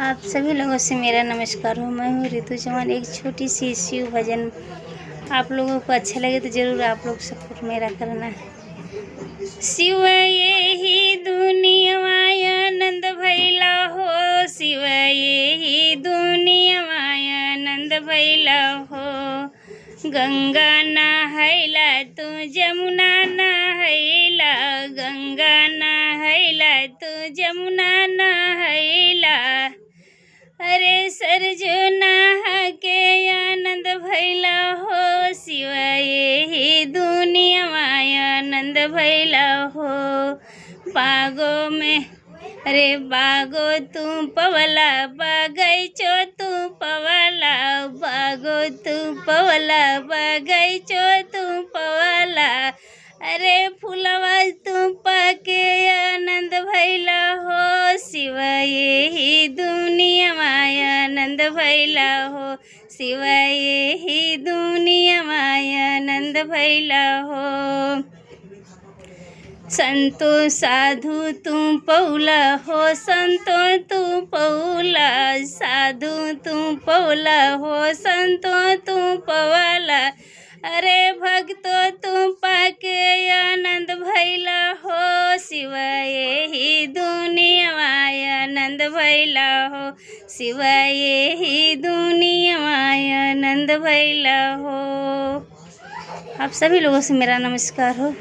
आप सभी लोगों से मेरा नमस्कार हो। मैं हूँ रितु चौहान। एक छोटी सी शिव भजन आप लोगों को अच्छा लगे तो ज़रूर आप लोग सपोर्ट मेरा करना। शिव यही दुनिया आनंद भैला हो, शिव यही दुनिया आनंद भैला हो। गंगा नहैला तू जमुना नहैला, गंगा नहैला तू जमुना नहैला। अरे सरजू नहा के आनंद भैला हो, शिव यही दुनिया आनंद भैला हो। बागों में अरे बागो तू पवला, बगैचो तू पवला, बागो तू पवला, बगैचो तू पवला। अरे फूलवा तू पाके आनंद भैला हो, शिव यही दुनिया आनंद भैला हो, शिव यही दुनिया आनंद भैला हो। संतो साधु तू पौला हो, संतो तू पौला, साधु तू पौला हो, संतो तू पवला। अरे भक्तो तू पाके आनंद भैला हो, शिव यही दुनिया आनंद भैला हो, शिव यही दुनिया आनंद भैला हो। आप सभी लोगों से मेरा नमस्कार हो।